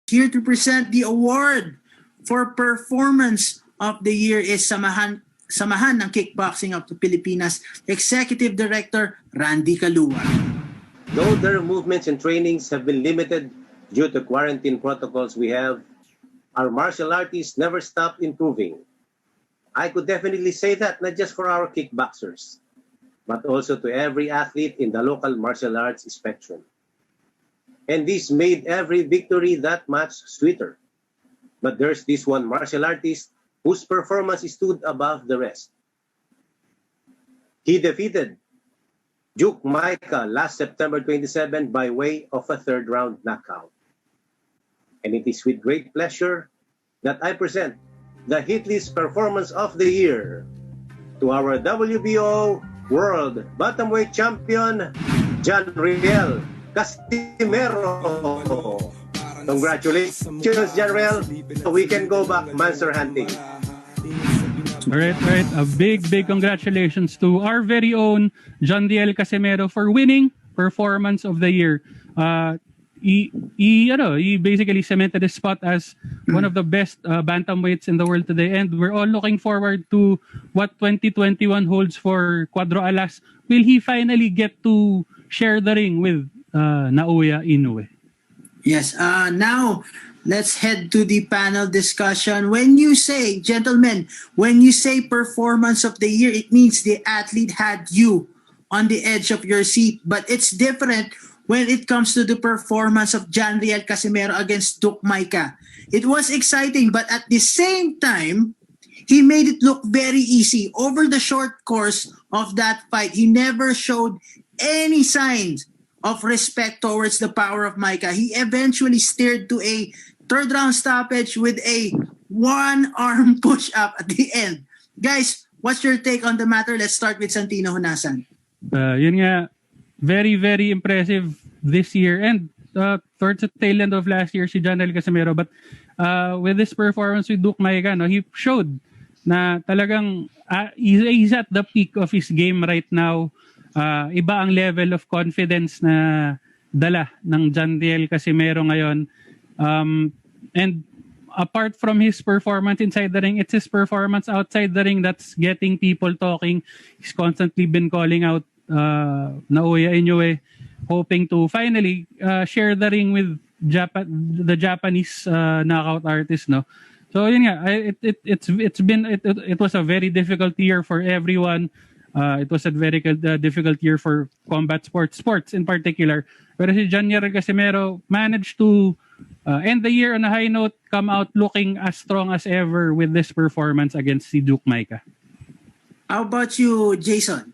Here to present the award for Performance of the Year is Samahang Kickboxing of the Pilipinas Executive Director Randy Caluag. Though their movements and trainings have been limited due to quarantine protocols we have, our martial artists never stop improving. I could definitely say that not just for our kickboxers, but also to every athlete in the local martial arts spectrum. And this made every victory that much sweeter. But there's this one martial artist whose performance stood above the rest. He defeated Duke Micah last September 27 by way of a third-round knockout. And it is with great pleasure that I present the Hitlist Performance of the Year to our WBO World Bantamweight Champion, John Riel, Casimero. Congratulations, John Riel. We can go back monster hunting. All right. A big congratulations to our very own John Riel Casimero for winning Performance of the Year. He basically cemented his spot as one of the best bantamweights in the world today, and we're all looking forward to what 2021 holds for Quadro Alas. Will he finally get to share the ring with Naoya Inoue? Yes. Now, let's head to the panel discussion. When you say, gentlemen, when you say Performance of the Year, it means the athlete had you on the edge of your seat. But it's different when it comes to the performance of John Riel Casimero against Duke Micah. It was exciting, but at the same time, he made it look very easy. Over the short course of that fight, he never showed any signs of respect towards the power of Micah. He eventually steered to a third-round stoppage with a one-arm push-up at the end. Guys, what's your take on the matter? Let's start with Santino Hunasan. Yun nga, very impressive this year and towards the tail end of last year si John Riel Casimero. But with this performance with Duke Micah, he showed na talagang he's at the peak of his game right now. Iba ang level of confidence na dala ng John Riel Casimero ngayon. And apart from his performance inside the ring, it's his performance outside the ring that's getting people talking. He's constantly been calling out Naoya Inoue, hoping to finally share the ring with the Japanese knockout artist, no? So yun nga, it was a very difficult year for everyone. It was a very difficult year for combat sports in particular. Pero si John Riel Casimero managed to end the year on a high note, come out looking as strong as ever with this performance against si Duke Micah. How about you, Jason?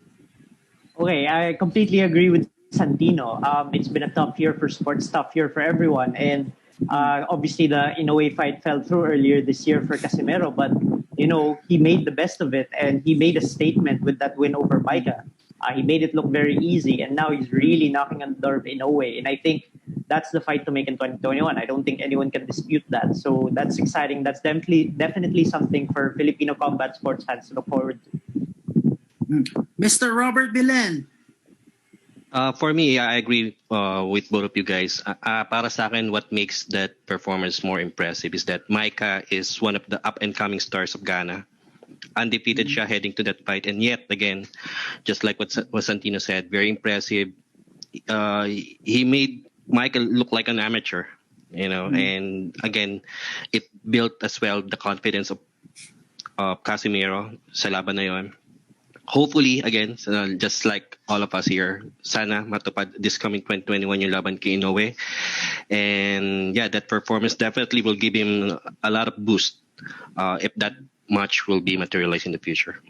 Okay, I completely agree with Santino. It's been a tough year for sports, tough year for everyone. And obviously the Inoue fight fell through earlier this year for Casimero, but he made the best of it and he made a statement with that win over Micah. He made it look very easy, and now he's really knocking on the door of Inoue. And I think that's the fight to make in 2021. I don't think anyone can dispute that. So that's exciting. That's definitely something for Filipino combat sports fans to look forward to. Mr. Robert Villain. For me, I agree with both of you guys. Para sa akin, what makes that performance more impressive is that Micah is one of the up-and-coming stars of Ghana. Undefeated siya heading to that fight. And yet, again, just like what Santino said, very impressive. He made Micah look like an amateur, and again, it built as well the confidence of Casimero sa laban na yun. Hopefully, again, just like all of us here, sana matupad this coming 2021 yung laban kay Inoue. And yeah, that performance definitely will give him a lot of boost if that match will be materialized in the future.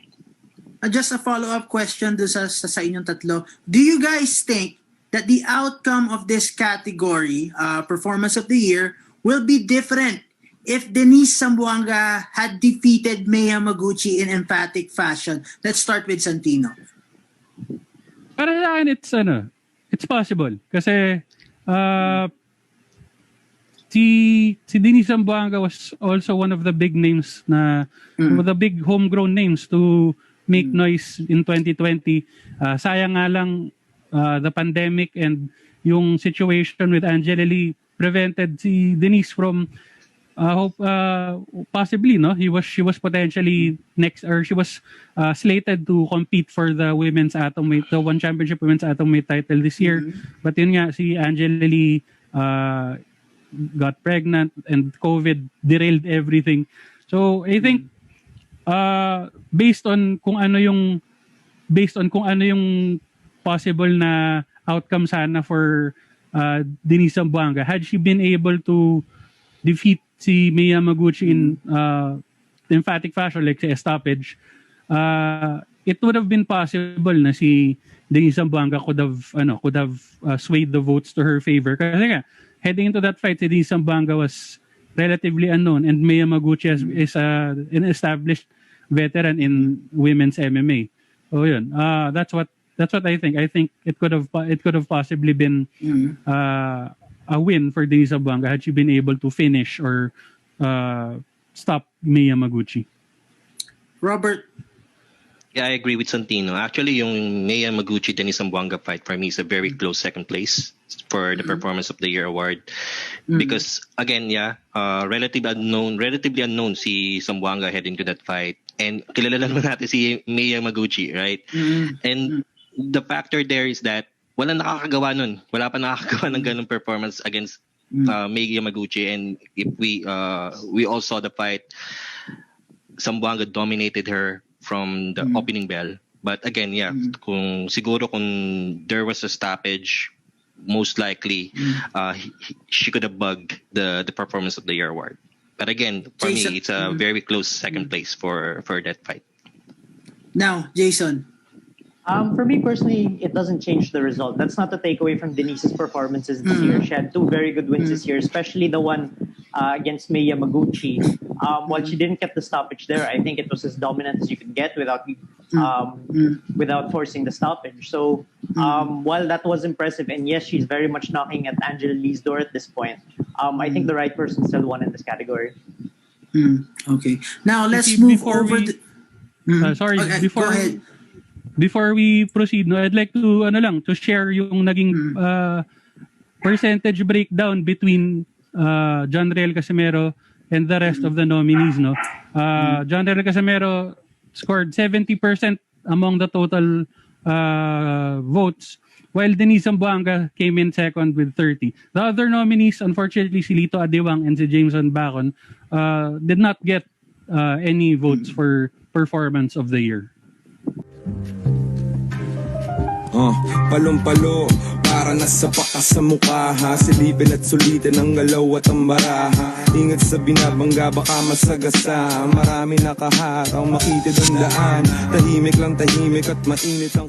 Just a follow-up question do sa inyong tatlo. Do you guys think that the outcome of this category, Performance of the Year, will be different if Denise Zamboanga had defeated Mei Yamaguchi in emphatic fashion? Let's start with Santino. Para sa akin, it's possible. Kasi si Denise Zamboanga was also one of the big names one of the big homegrown names to make noise in 2020. Sayang nga lang the pandemic and yung situation with Angela Lee prevented si Denise from possibly, no, she was potentially next, or she was slated to compete for the women's atomweight, the one championship women's atomweight title this year. But yun nga, si Angela Lee got pregnant and COVID derailed everything. So I think based on kung ano yung possible na outcome sana for Denise Zamboanga, had she been able to defeat si Mei Yamaguchi in emphatic fashion, like sa stoppage, it would have been possible na si Denise Zamboanga could have swayed the votes to her favor. Kasi nga, heading into that fight, si Denise Zamboanga was relatively unknown, and Mei Yamaguchi is an established veteran in women's MMA. So yun, that's what I think. I think it could have possibly been a win for Denise Zamboanga had she been able to finish or stop Mei Yamaguchi. Robert? Yeah, I agree with Santino. Actually, yung Mei Yamaguchi Denise Zamboanga fight for me is a very close second place for the Performance of the Year award. Because again, relatively unknown si Zamboanga heading to that fight. And kilala naman natin si Mei Yamaguchi, right? And the factor there is that wala nakakagawa nun. Wala pa nakakagawa ng ganung performance against Mei Yamaguchi. And if we all saw the fight, Zamboanga dominated her from the opening bell. But again, kung there was a stoppage, most likely she could have bugged the Performance of the Year award. But again, for Jason, me, it's a very close second place for that fight. Now, Jason. For me personally, it doesn't change the result. That's not to take away from Denise's performances this year. She had two very good wins this year, especially the one against Mei Yamaguchi. While she didn't get the stoppage there, I think it was as dominant as you could get without forcing the stoppage. So while that was impressive, and yes, she's very much knocking at Angela Lee's door at this point, I think the right person still won in this category. Okay. Now let's move over. Sorry, okay, go ahead. Before we proceed, no, I'd like to share yung naging percentage breakdown between John Riel Casimero and the rest of the nominees. No, John Riel Casimero scored 70% among the total votes, while Denise Zamboanga came in second with 30. The other nominees, unfortunately, si Lito Adiwang and si Jameson Bacon, did not get any votes for Performance of the Year. Palong-palo, para nasa paka sa mukha ha. Silipin at sulitin ang galaw at ang maraha. Ingat sa binabangga, baka masagasa. Marami nakaharaw, makitid ang daan. Tahimik lang tahimik at mainit ang